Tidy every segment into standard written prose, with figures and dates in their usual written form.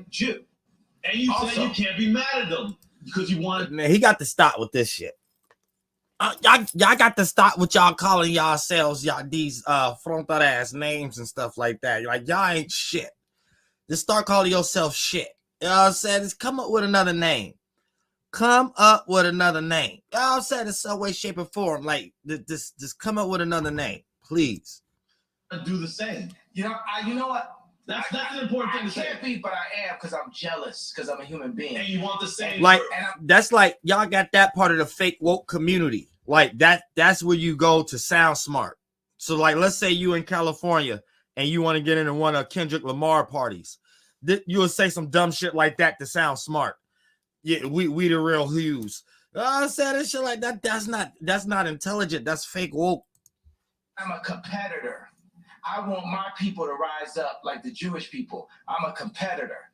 Jew. And you said you can't be mad at them because you want. Man, he got to stop with this shit. Y'all got to stop with y'all calling yourselves these frontal ass names and stuff like that. Like, y'all ain't shit. Just start calling yourself shit. You know what I'm saying? Just come up with another name. Come up with another name. You know what I'm saying? In some way, shape, or form. Like, just come up with another name, please. Do the same. You know what? That's an important thing to say. I can't be, but I am, because I'm jealous, because I'm a human being. And you want the same. Like, that's like, y'all got that part of the fake woke community. Like, that's where you go to sound smart. So, like, let's say you in California and you want to get into one of Kendrick Lamar parties. You will say some dumb shit like that to sound smart. Yeah, we the real Hughes. I said this shit like that. That's not intelligent. That's fake woke. I'm a competitor. I want my people to rise up like the Jewish people. I'm a competitor.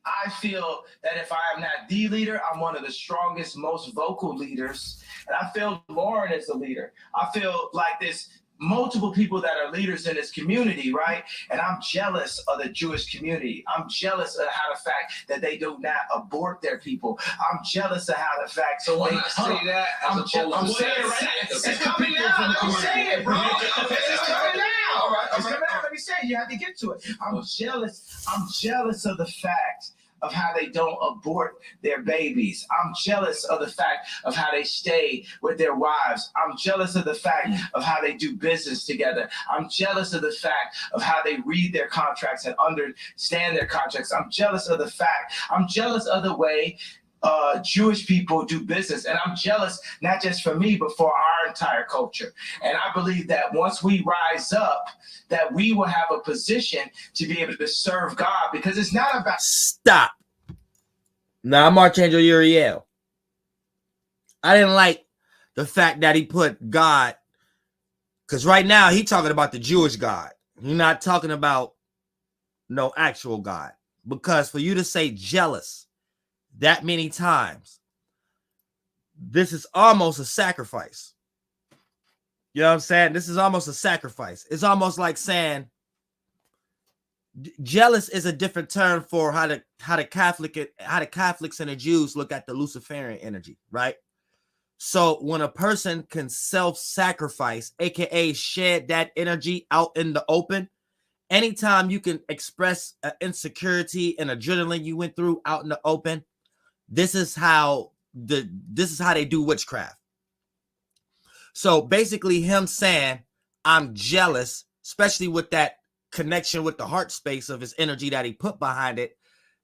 I feel that if I am not the leader, I'm one of the strongest, most vocal leaders. And I feel Lauren is a leader. I feel like there's multiple people that are leaders in this community, right? And I'm jealous of the Jewish community. I'm jealous of how the fact that they do not abort their people. I'm jealous of how the fact. So when I say that, I'm saying it right now. It's coming out. Let me say it, bro. It's coming out. All right. It's coming out. Let me say it. You have to get to it. I'm jealous of the fact of how they don't abort their babies. I'm jealous of the fact of how they stay with their wives. I'm jealous of the fact of how they do business together. I'm jealous of the fact of how they read their contracts and understand their contracts. I'm jealous of the way Jewish people do business. And I'm jealous, not just for me, but for our entire culture. And I believe that once we rise up, that we will have a position to be able to serve God, because it's not about... Stop. Now, I'm Archangel Uriel. I didn't like the fact that he put God, because right now he's talking about the Jewish God. He's not talking about no actual God. Because for you to say jealous that many times, this is almost a sacrifice. You know what I'm saying? This is almost a sacrifice. It's almost like saying jealous is a different term for how the Catholics and the Jews look at the Luciferian energy, right? So when a person can self-sacrifice, aka shed that energy out in the open, anytime you can express insecurity and adrenaline you went through out in the open, this is how they do witchcraft. So basically him saying, I'm jealous, especially with that connection with the heart space of his energy that he put behind it.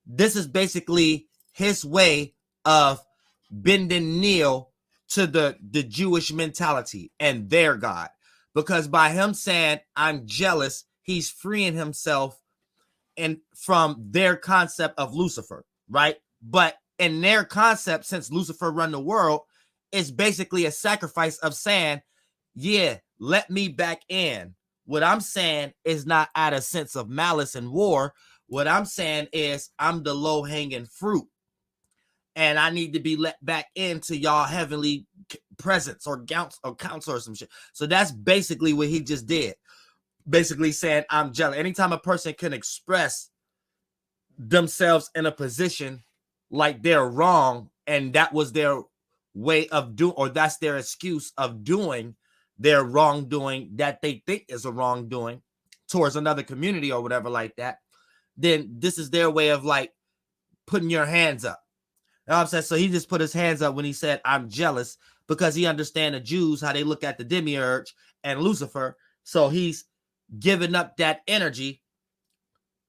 This is basically his way of bending knee to the Jewish mentality and their God. Because by him saying, I'm jealous, he's freeing himself from their concept of Lucifer, right? But in their concept, since Lucifer run the world, it's basically a sacrifice of saying, yeah, let me back in. What I'm saying is not out of sense of malice and war. What I'm saying is I'm the low-hanging fruit, and I need to be let back into y'all heavenly presence or counsel or some shit. So that's basically what he just did. Basically saying I'm jealous. Anytime a person can express themselves in a position like they're wrong, and that was their way of doing, or that's their excuse of doing their wrongdoing that they think is a wrongdoing towards another community or whatever like that, then this is their way of like putting your hands up. You know what I'm saying? So he just put his hands up when he said, I'm jealous, because he understands the Jews, how they look at the demiurge and Lucifer. So he's giving up that energy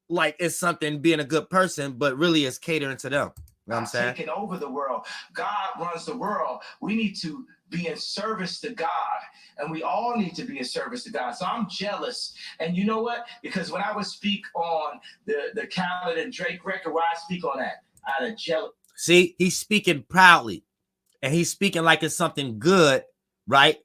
like it's something being a good person, but really it's catering to them. You know what I'm saying? Taking over the world. God runs the world. We need to be in service to God, and we all need to be in service to God. So I'm jealous. And you know what? Because when I would speak on the Khaled and Drake record, why I speak on that, out of jealous. See, he's speaking proudly, and he's speaking like it's something good, right?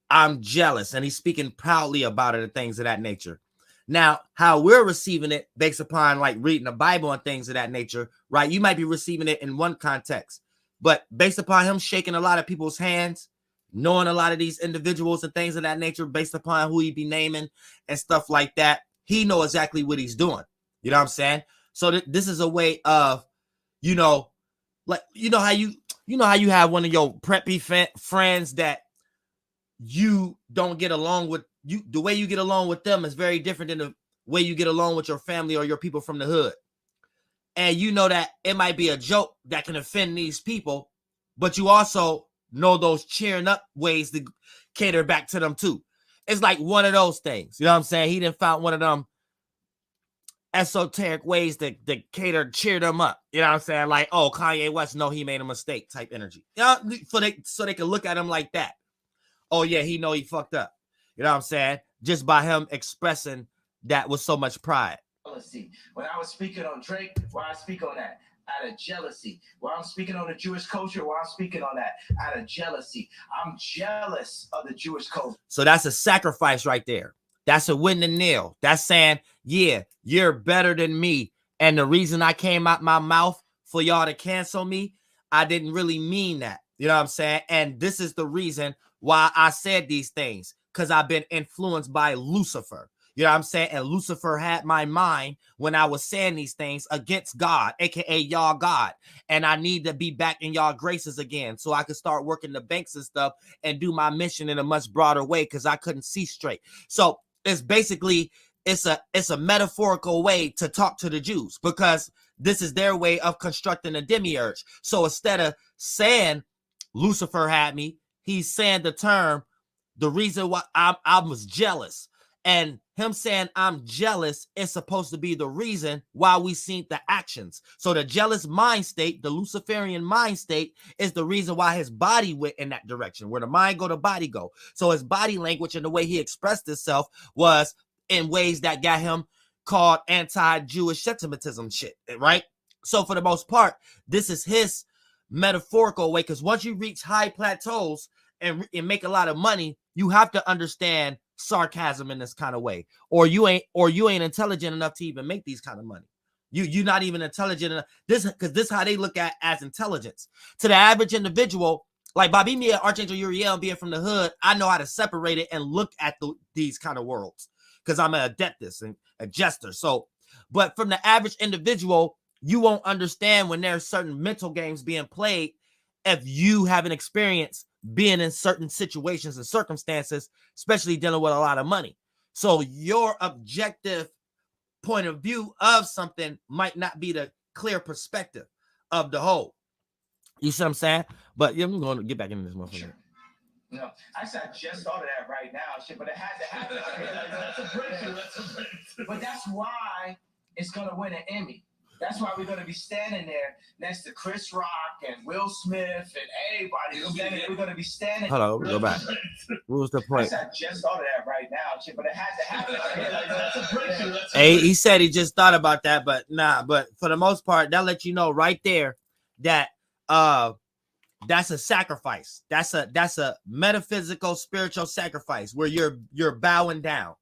I'm jealous, and he's speaking proudly about it and things of that nature. Now, how we're receiving it based upon like reading the Bible and things of that nature, right? You might be receiving it in one context, but based upon him shaking a lot of people's hands, knowing a lot of these individuals and things of that nature, based upon who he be naming and stuff like that, he know exactly what he's doing. You know what I'm saying? So this is a way of, like, how you have one of your preppy friends that you don't get along with. The way you get along with them is very different than the way you get along with your family or your people from the hood. And you know that it might be a joke that can offend these people, but you also know those cheering up ways to cater back to them too. It's like one of those things. You know what I'm saying? He didn't found one of them esoteric ways to cheer them up. You know what I'm saying? Like, oh, Kanye West, no, he made a mistake type energy. So they can look at him like that. Oh yeah, he know he fucked up. You know what I'm saying? Just by him expressing that with so much pride. When I was speaking on Drake, why I speak on that? Out of jealousy. When I'm speaking on the Jewish culture, why I'm speaking on that? Out of jealousy. I'm jealous of the Jewish culture. So that's a sacrifice right there. That's a win the nail. That's saying, yeah, you're better than me. And the reason I came out my mouth for y'all to cancel me, I didn't really mean that. You know what I'm saying? And this is the reason why I said these things, because I've been influenced by Lucifer. You know what I'm saying? And Lucifer had my mind when I was saying these things against God, aka y'all God. And I need to be back in y'all graces again so I could start working the banks and stuff and do my mission in a much broader way, because I couldn't see straight. So it's basically, it's a metaphorical way to talk to the Jews, because this is their way of constructing a demiurge. So instead of saying Lucifer had me, he's saying the term, the reason why I was jealous. And him saying I'm jealous is supposed to be the reason why we seen the actions. So the jealous mind state, the Luciferian mind state, is the reason why his body went in that direction. Where the mind go, the body go. So his body language and the way he expressed himself was in ways that got him called anti-Jewish sentimentism shit, right? So for the most part, this is his metaphorical way, because once you reach high plateaus and make a lot of money, you have to understand sarcasm in this kind of way, or you ain't intelligent enough to even make these kind of money. You're not even intelligent enough. This is how they look at as intelligence. To the average individual, like Bobby Mia, Archangel Uriel, being from the hood, I know how to separate it and look at these kind of worlds, because I'm an adeptus and a jester. So, but from the average individual, you won't understand when there's certain mental games being played if you have an experience being in certain situations and circumstances, especially dealing with a lot of money. So your objective point of view of something might not be the clear perspective of the whole. You see what I'm saying? But yeah, I'm going to get back into this motherfucker. Sure. No, I just thought of that right now, shit, but it had to happen. That's a breakthrough. That's a breakthrough. But that's why it's going to win an Emmy. That's why we're going to be standing there next to Chris Rock and Will Smith and everybody. We're going to be standing. Hold on, go back. What was the point? I just thought of that right now, shit, but it had to happen. That's a breakthrough. Hey, he said he just thought about that, but nah. But for the most part, that lets you know right there that that's a sacrifice. That's a metaphysical, spiritual sacrifice where you're bowing down.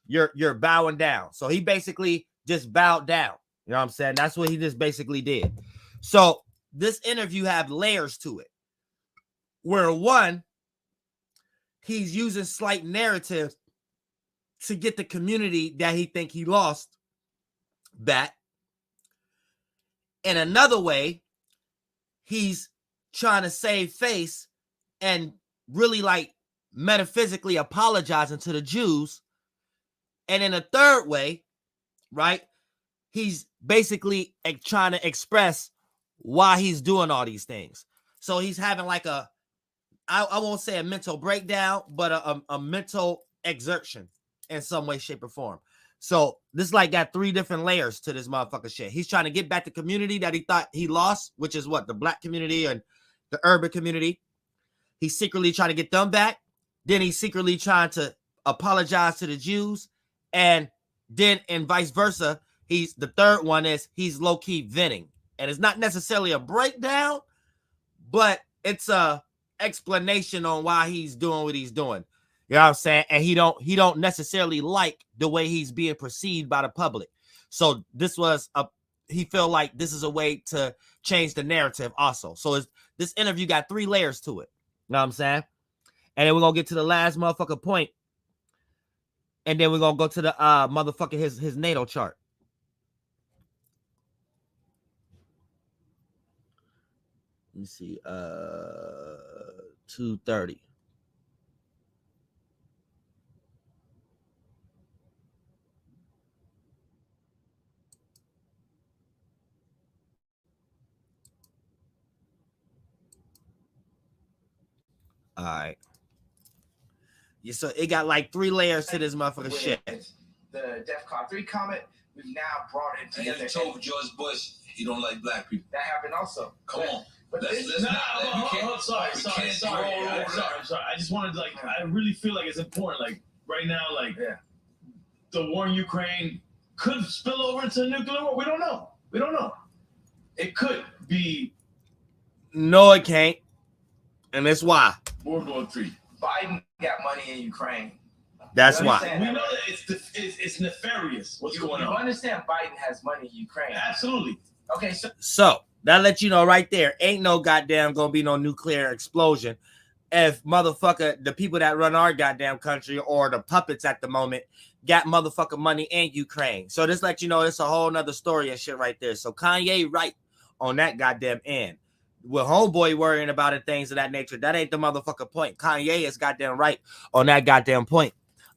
You're bowing down. So he basically just bowed down. You know what I'm saying? That's what he just basically did. So this interview have layers to it. Where one, he's using slight narratives to get the community that he think he lost back. In another way, he's trying to save face and really like metaphysically apologizing to the Jews. And in a third way, right, he's basically trying to express why he's doing all these things. So he's having like I won't say a mental breakdown, but a mental exertion in some way, shape, or form. So this like got three different layers to this motherfucker shit. He's trying to get back the community that he thought he lost, which is what, the black community and the urban community. He's secretly trying to get them back. Then he's secretly trying to apologize to the Jews. And then, and vice versa, the third one is he's low-key venting. And it's not necessarily a breakdown, but it's a explanation on why he's doing what he's doing. You know what I'm saying? And he don't necessarily like the way he's being perceived by the public. So this was he felt like this is a way to change the narrative also. So this interview got three layers to it. You know what I'm saying? And then we're going to get to the last motherfucker point. And then we're going to go to the motherfucker, his natal chart. Let me see. 2:30. All right. Yeah, so it got like 3 layers to this motherfucker shit. The DEFCON 3 comment, we've now brought it together. And you told George Bush he don't like black people. That happened also. Come on. But Sorry. I just wanted to, like, I really feel like it's important, like, right now, like, the war in Ukraine could spill over into a nuclear war. We don't know. It could be. No, it can't. And that's why. World War III. Biden got money in Ukraine. That's why. We know that it's nefarious what's going on. You understand Biden has money in Ukraine. Absolutely. Okay, so that lets you know right there, ain't no goddamn gonna be no nuclear explosion if motherfucker, the people that run our goddamn country or the puppets at the moment got motherfucking money in Ukraine. So this lets you know it's a whole nother story and shit right there. So Kanye right on that goddamn end. With homeboy worrying about it, things of that nature, that ain't the motherfucking point. Kanye is goddamn right on that goddamn point.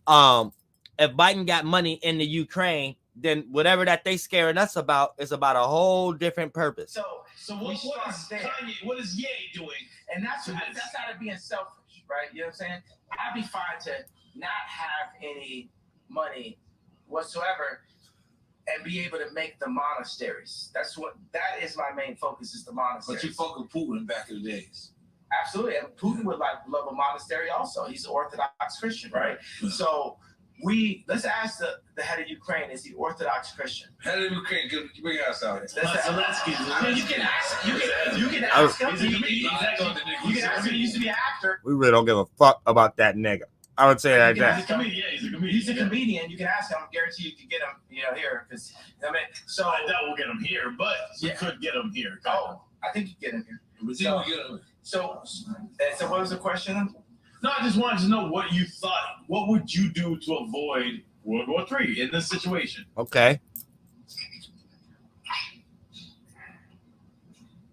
If Biden got money in the Ukraine, then whatever that they scaring us about is about a whole different purpose. So what is Kanye? What is Ye doing? And that's out of being selfish, right? You know what I'm saying? I'd be fine to not have any money whatsoever and be able to make the monasteries. That is my main focus, is the monasteries. But you fuck with Putin back in the days. Absolutely. And Putin would love a monastery also. He's an Orthodox Christian, right? So let's ask the head of Ukraine, is he Orthodox Christian? Head of Ukraine, bring us out. Zelensky. You can ask him. You can ask him. He used to be an actor. We really don't give a fuck about that nigga. I would say that. He's a comedian. He's a comedian. You can ask him. I guarantee you can get him, here. Because I doubt we'll get him here, but we could get him here. I think you get him here. So what was the question? No, I just wanted to know what you thought. What would you do to avoid World War III in this situation? Okay.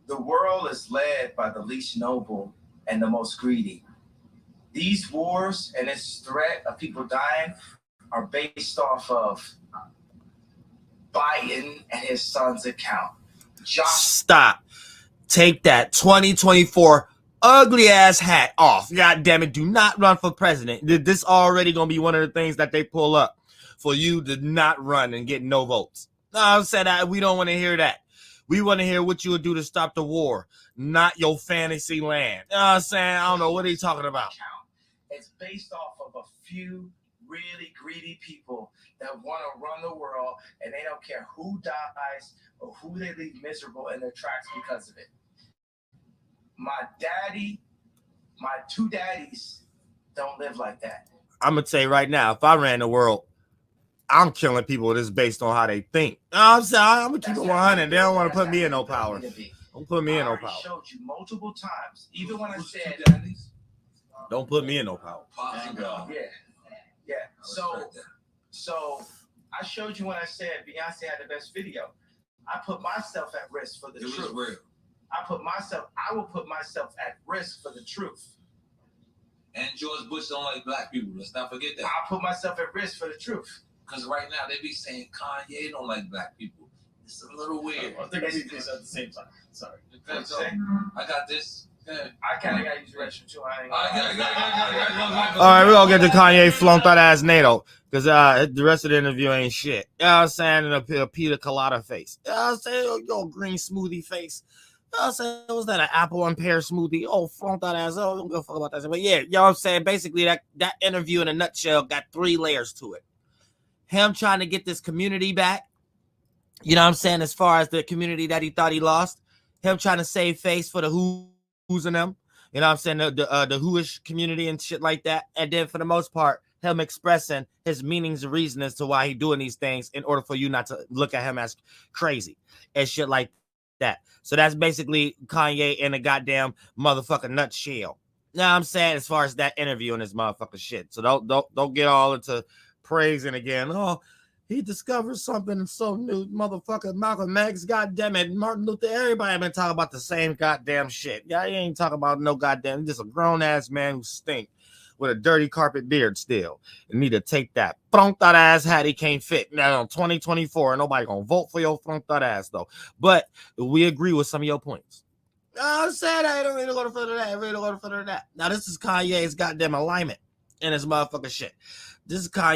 The world is led by the least noble and the most greedy. These wars and this threat of people dying are based off of Biden and his son's account. Stop. Take that 2024 ugly ass hat off. God damn it. Do not run for president. This already gonna be one of the things that they pull up for you to not run and get no votes. No, I said that we don't want to hear that. We want to hear what you would do to stop the war, not your fantasy land. You know what I'm saying? I don't know. What are you talking about? It's based off of a few really greedy people that want to run the world, and they don't care who dies or who they leave miserable in their tracks because of it. My two daddies don't live like that. I'm going to tell you right now, if I ran the world, I'm killing people that's based on how they think. I'm sorry, I'm going to keep it 100. They don't want to put me in no power. Don't put me in no power. I showed you multiple times, even when I said... Don't put me in no power. Yeah. So I showed you when I said Beyonce had the best video. I put myself at risk for the truth. It was real. I will put myself at risk for the truth. And George Bush don't like black people. Let's not forget that. I'll put myself at risk for the truth. Because right now they be saying Kanye don't like black people. It's a little weird. I think I need this at the same time. Sorry. I got this. Yeah. I kind of got to use the restroom too. All right, we're going to get to Kanye flunked out ass NATO. Because the rest of the interview ain't shit. You know what I'm saying? And a pita colada face. You know what I'm saying? Yo, green smoothie face. You know what I'm saying? Was that an apple and pear smoothie? Oh, flunked out ass. Oh, don't give a fuck about that. But yeah, you know what I'm saying? Basically, that interview in a nutshell got 3 layers to it. Him trying to get this community back. You know what I'm saying? As far as the community that he thought he lost. Him trying to save face for the who's in them. You know what I'm saying? The whoish community and shit like that. And then for the most part, him expressing his meanings and reason as to why he doing these things in order for you not to look at him as crazy and shit like that. So that's basically Kanye in a goddamn motherfucking nutshell. You know what I'm saying? As far as that interview and this motherfucking shit. So don't get all into praising again. Oh, He discovered something so new, motherfucker. Malcolm X, goddamn it, Martin Luther, everybody been talking about the same goddamn shit. Yeah, he ain't talking about no goddamn, just a grown-ass man who stink with a dirty carpet beard still. And need to take that front that ass hat he can't fit. Now, 2024, nobody gonna vote for your front that ass, though. But we agree with some of your points. I said I don't really go to further that. I really don't go to further that. Now, this is Kanye's goddamn alignment in his motherfucking shit. This is Kanye.